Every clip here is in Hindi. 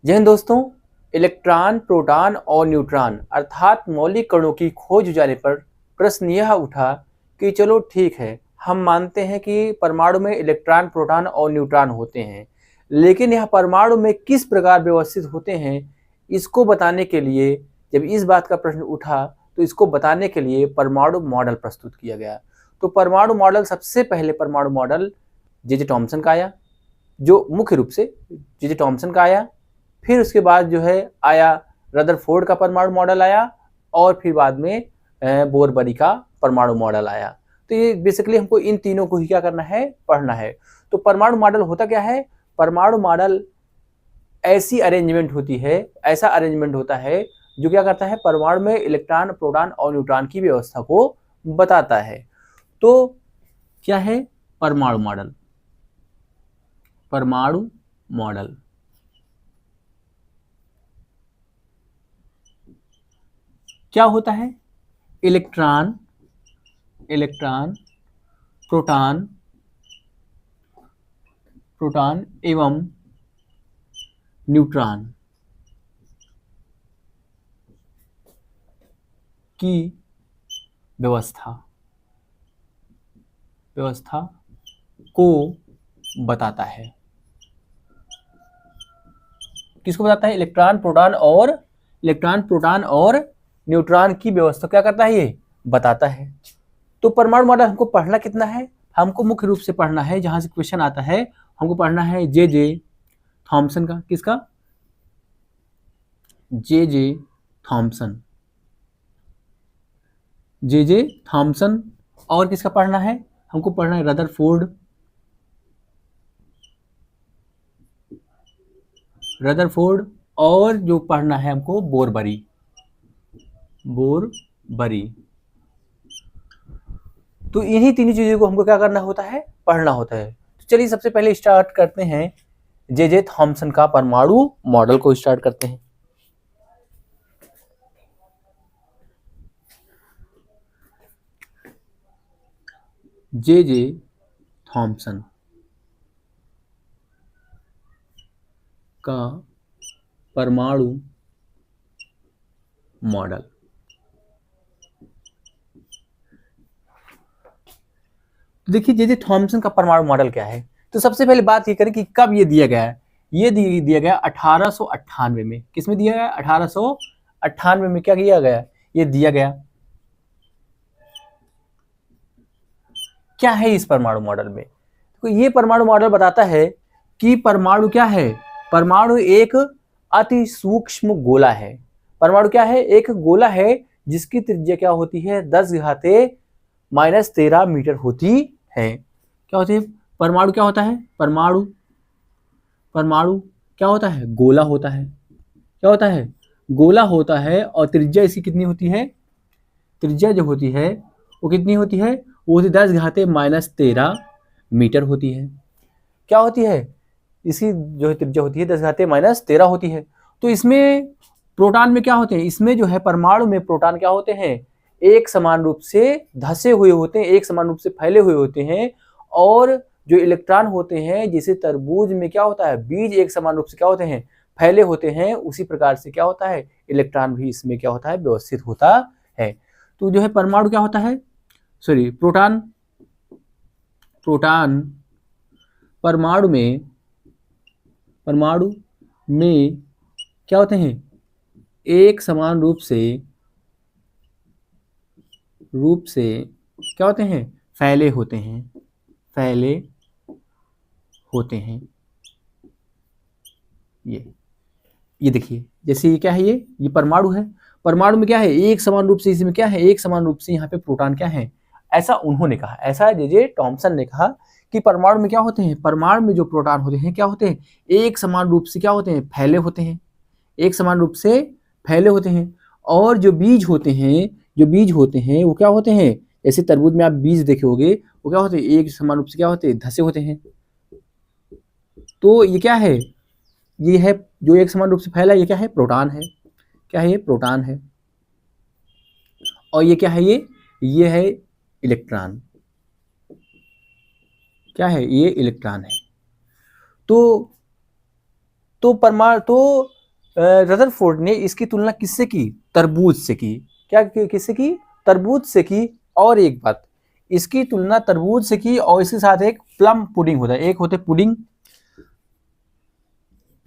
जय हिंद दोस्तों। इलेक्ट्रॉन, प्रोटॉन और न्यूट्रॉन अर्थात मौलिक कणों की खोज जाने पर प्रश्न यह उठा कि चलो ठीक है, हम मानते हैं कि परमाणु में इलेक्ट्रॉन, प्रोटॉन और न्यूट्रॉन होते हैं, लेकिन यह परमाणु में किस प्रकार व्यवस्थित होते हैं, इसको बताने के लिए जब इस बात का प्रश्न उठा तो इसको बताने के लिए परमाणु मॉडल प्रस्तुत किया गया। तो परमाणु मॉडल, सबसे पहले परमाणु मॉडल जे टॉमसन का आया, जो मुख्य रूप से जे टॉमसन का आया। फिर उसके बाद जो है आया रदरफोर्ड का परमाणु मॉडल आया, और फिर बाद में बोरबरी का परमाणु मॉडल आया। तो ये बेसिकली हमको इन तीनों को ही क्या करना है, पढ़ना है। तो परमाणु मॉडल होता क्या है? परमाणु मॉडल ऐसी अरेंजमेंट होती है, ऐसा अरेंजमेंट होता है जो क्या करता है, परमाणु में इलेक्ट्रॉन, प्रोटॉन और न्यूट्रॉन की व्यवस्था को बताता है। तो क्या है परमाणु मॉडल? परमाणु मॉडल क्या होता है? इलेक्ट्रॉन, प्रोटॉन, एवं न्यूट्रॉन की व्यवस्था को बताता है। किसको बताता है? इलेक्ट्रॉन, प्रोटॉन और न्यूट्रॉन की व्यवस्था क्या करता है? ये बताता है। तो परमाणु मॉडल हमको पढ़ना कितना है? हमको मुख्य रूप से पढ़ना है, जहां से क्वेश्चन आता है हमको पढ़ना है जे थॉमसन का। किसका? J Thomson. और किसका पढ़ना है? हमको पढ़ना है रदरफोर्ड, और जो पढ़ना है हमको बोरबरी। तो इन्हीं तीन चीजों को हमको क्या करना होता है, पढ़ना होता है। तो चलिए सबसे पहले स्टार्ट करते हैं जे थॉमसन का परमाणु मॉडल को स्टार्ट करते हैं। जे थॉमसन का परमाणु मॉडल। देखिए जे थॉमसन का परमाणु मॉडल क्या है। तो सबसे पहले बात ये करें कि कब ये दिया गया है। ये दिया गया 1898 में। किसमें दिया गया? 1898 में। क्या किया गया? ये दिया गया। क्या है इस परमाणु मॉडल में? तो ये परमाणु मॉडल बताता है कि परमाणु क्या है, परमाणु एक अति सूक्ष्म गोला है। परमाणु क्या है? एक गोला है जिसकी त्रिज्या क्या होती है, 10⁻⁻13 मीटर होती है। क्या होती है? परमाणु क्या होता है? परमाणु क्या होता है? गोला होता है। क्या होता है? गोला होता है। और त्रिज्या इसकी कितनी होती है? त्रिज्या जो होती है वो कितनी होती है? वो 10⁻⁻13 मीटर होती है। क्या होती है? इसकी जो है त्रिज्या होती है 10⁻⁻13 होती है। तो इसमें प्रोटॉन में क्या होते हैं? इसमें जो है परमाणु में प्रोटॉन क्या होते हैं, एक समान रूप से धसे हुए होते हैं, एक समान रूप से फैले हुए होते हैं। और जो इलेक्ट्रॉन होते हैं, जैसे तरबूज में क्या होता है, बीज एक समान रूप से क्या होते हैं, फैले होते हैं, उसी प्रकार से क्या होता है, इलेक्ट्रॉन भी इसमें क्या होता है, व्यवस्थित होता है। तो जो है परमाणु क्या होता है, सॉरी प्रोटॉन परमाणु में क्या होते हैं, एक समान रूप से क्या होते हैं, फैले होते हैं। ये देखिए, जैसे ये क्या है, ये परमाणु है। परमाणु में क्या है, एक समान रूप से, इसमें क्या है, एक समान रूप से यहाँ पे प्रोटॉन क्या है, ऐसा उन्होंने कहा, ऐसा जे टॉमसन ने कहा कि परमाणु में क्या होते हैं, परमाणु में जो प्रोटॉन होते हैं क्या होते हैं, एक समान रूप से क्या होते हैं, फैले होते हैं, एक समान रूप से फैले होते हैं। और जो बीज होते हैं वो क्या होते हैं, जैसे तरबूज में आप बीज देखे होंगे, वो क्या होते हैं, एक समान रूप से क्या होते हैं, धसे होते हैं। तो ये क्या है, ये है जो एक समान रूप से फैला, ये क्या है, प्रोटॉन है। क्या है, ये प्रोटॉन है। और ये क्या है, ये है इलेक्ट्रॉन। क्या है, ये इलेक्ट्रॉन है। तो रदरफोर्ड ने इसकी तुलना किससे की? तरबूज से की। किससे की? तरबूज से की। और एक बात, इसकी तुलना तरबूज से की और इसके साथ एक प्लम पुडिंग होता है। एक होते पुडिंग,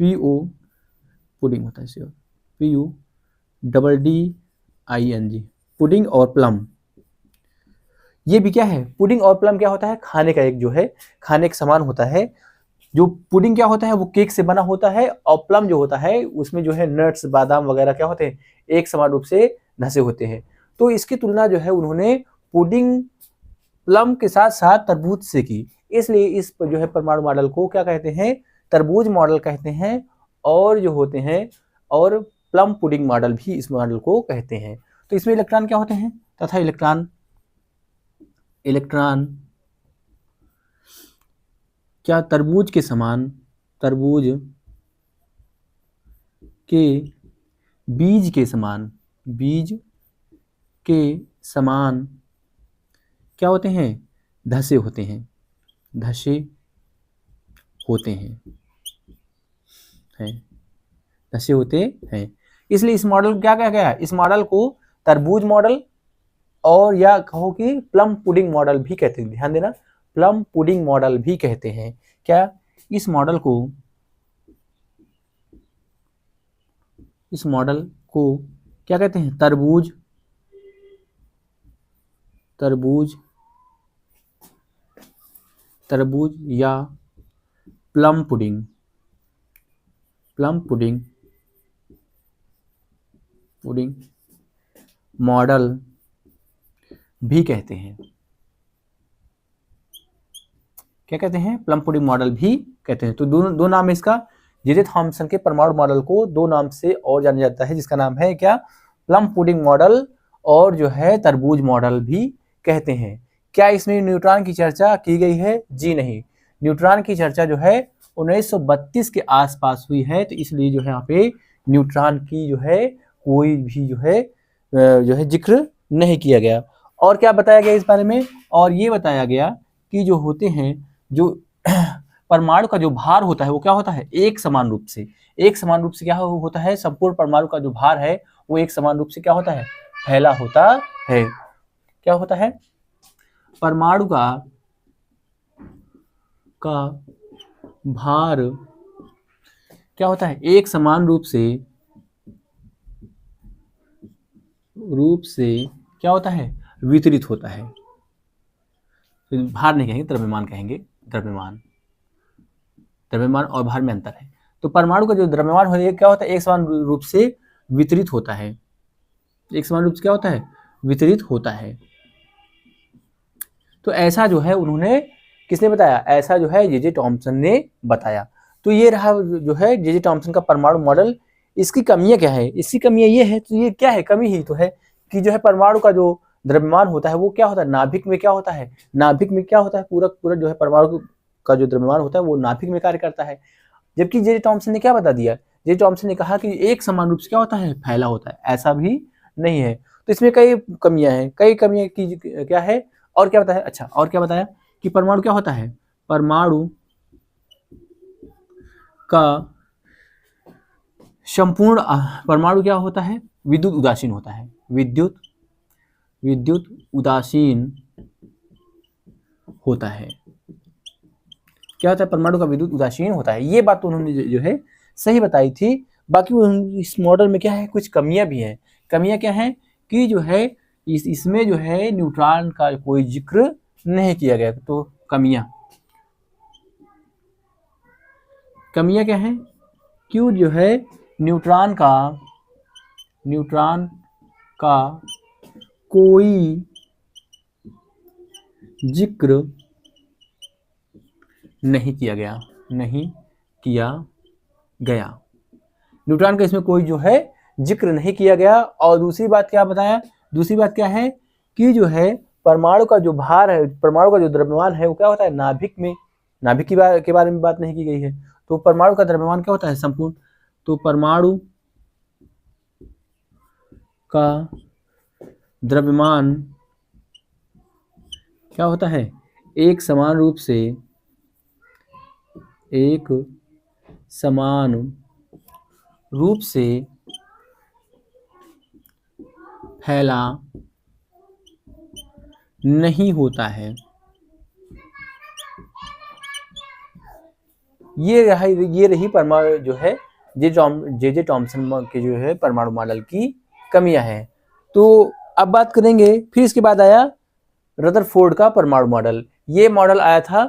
PO पुडिंग होता है, PUDDING, पुडिंग और प्लम। ये भी क्या है? पुडिंग और प्लम क्या होता है? खाने का एक जो है खाने का सामान होता है। जो पुडिंग क्या होता है? वो केक से बना होता है, और प्लम जो होता है उसमें जो है नट्स, बादाम वगैरह क्या होते हैं? एक समान रूप से धसे होते हैं। तो इसकी तुलना जो है उन्होंने पुडिंग प्लम के साथ साथ तरबूज से की। इसलिए इस जो है परमाणु मॉडल को क्या कहते हैं? तरबूज मॉडल कहते हैं। और जो होते हैं और प्लम पुडिंग मॉडल भी इस मॉडल को कहते हैं। तो इसमें इलेक्ट्रॉन क्या होते हैं? तथा इलेक्ट्रॉन क्या तरबूज के समान, तरबूज के बीज के समान, बीज के समान क्या होते हैं? धसे होते हैं, धसे होते हैं, धसे होते हैं। इसलिए इस मॉडल को क्या कहा गया? इस मॉडल को तरबूज मॉडल और या कहो कि प्लम पुडिंग मॉडल भी कहते हैं। ध्यान देना, प्लम पुडिंग मॉडल भी कहते हैं। क्या इस मॉडल को क्या कहते हैं? तरबूज या प्लम पुडिंग मॉडल भी कहते हैं। क्या कहते हैं? प्लम पुडिंग मॉडल भी कहते हैं। तो दो नाम है इसका। जे थॉम्सन के परमाणु मॉडल को दो नाम से और जाना जाता है, जिसका नाम है क्या? प्लम पुडिंग मॉडल और जो है तरबूज मॉडल भी कहते हैं। क्या इसमें न्यूट्रॉन की चर्चा की गई है? जी नहीं। न्यूट्रॉन की चर्चा जो है 1932 के आसपास हुई है। तो इसलिए जो है यहाँ पे न्यूट्रॉन की जो है कोई भी जो है जिक्र नहीं किया गया। और क्या बताया गया इस बारे में? और ये बताया गया कि जो होते हैं, जो परमाणु का जो भार होता है वो क्या होता है? एक समान रूप से क्या होता है? संपूर्ण परमाणु का जो भार है वो एक समान रूप से क्या होता है? फैला होता है। क्या होता है? परमाणु का भार क्या होता है? एक समान रूप से क्या होता है? वितरित होता है। तो भार नहीं कहेंगे, द्रव्यमान कहेंगे। द्रव्यमान और भार में अंतर है। तो परमाणु का जो द्रव्यमान है क्या होता है? एक समान रूप से वितरित होता है। एक समान रूप से क्या होता है? वितरित होता है। तो ऐसा जो है उन्होंने किसने बताया? ऐसा जो है जे थॉम्सन ने बताया। तो ये रहा जो है जे थॉम्सन का परमाणु मॉडल। इसकी कमियां क्या है? इसकी कमियां ये है, तो ये क्या है? कमी ही तो है कि जो है परमाणु का जो द्रव्यमान होता है वो क्या होता है? नाभिक में क्या होता है? नाभिक में क्या होता है? पूरा जो है परमाणु का जो द्रव्यमान होता है वो नाभिक में कार्य करता है। जबकि जे थॉम्सन ने क्या बता दिया? जे थॉम्सन ने कहा कि एक समान रूप से क्या होता है? फैला होता है। ऐसा भी नहीं है। तो इसमें कई कमियां हैं। की क्या है? और क्या बताया? अच्छा, और क्या बताया कि परमाणु क्या होता है? परमाणु का संपूर्ण परमाणु क्या होता है? विद्युत उदासीन होता है। विद्युत उदासीन होता है। क्या होता है? परमाणु का विद्युत उदासीन होता है। ये बात तो उन्होंने जो है सही बताई थी। बाकी इस मॉडल में क्या है? कुछ कमियां भी हैं। कमियां क्या हैं? कि जो है इसमें जो है न्यूट्रॉन का कोई जिक्र नहीं किया गया। तो कमियां क्या हैं? क्यों जो है न्यूट्रॉन का कोई जिक्र नहीं किया गया। न्यूट्रॉन का इसमें कोई जो है जिक्र नहीं किया गया। और दूसरी बात क्या बताया? दूसरी बात क्या है कि जो है परमाणु का जो भार है, परमाणु का जो द्रव्यमान है वो क्या होता है? नाभिक के बारे में बात नहीं की गई है। तो परमाणु का द्रव्यमान क्या होता है? संपूर्ण। तो परमाणु का द्रव्यमान क्या होता है? एक समान रूप से फैला नहीं होता है। ये रही परमाणु जो है जे टॉमसन के जो है परमाणु मॉडल की कमियां हैं। तो अब बात करेंगे, फिर इसके बाद आया रदरफोर्ड का परमाणु मॉडल। ये मॉडल आया था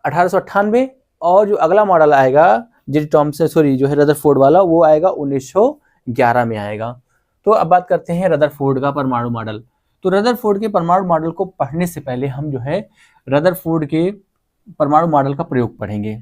1898 और जो अगला मॉडल आएगा जे टॉमसन जो है रदरफोर्ड वाला, वो आएगा 1911 में आएगा। तो अब बात करते हैं रदरफोर्ड का परमाणु मॉडल। तो रदरफोर्ड के परमाणु मॉडल को पढ़ने से पहले हम जो है रदरफोर्ड के परमाणु मॉडल का प्रयोग पढ़ेंगे।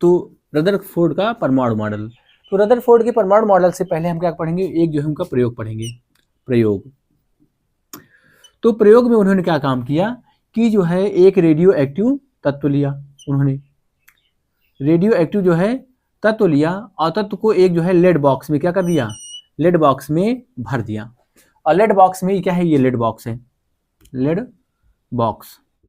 तो रदरफोर्ड का परमाणु मॉडल, तो रदरफोर्ड के परमाणु मॉडल से पहले हम क्या पढ़ेंगे, एक जो है उनका प्रयोग पढ़ेंगे। प्रयोग, तो प्रयोग में उन्होंने क्या काम किया कि जो है एक रेडियो एक्टिव तत्व लिया, उन्होंने रेडियो एक्टिव जो है तत्व लिया और तत्व को एक जो है लेड बॉक्स में क्या कर दिया, लेड बॉक्स में भर दिया। और लेड बॉक्स में क्या है, ये लेड बॉक्स है, लेड बॉक्स।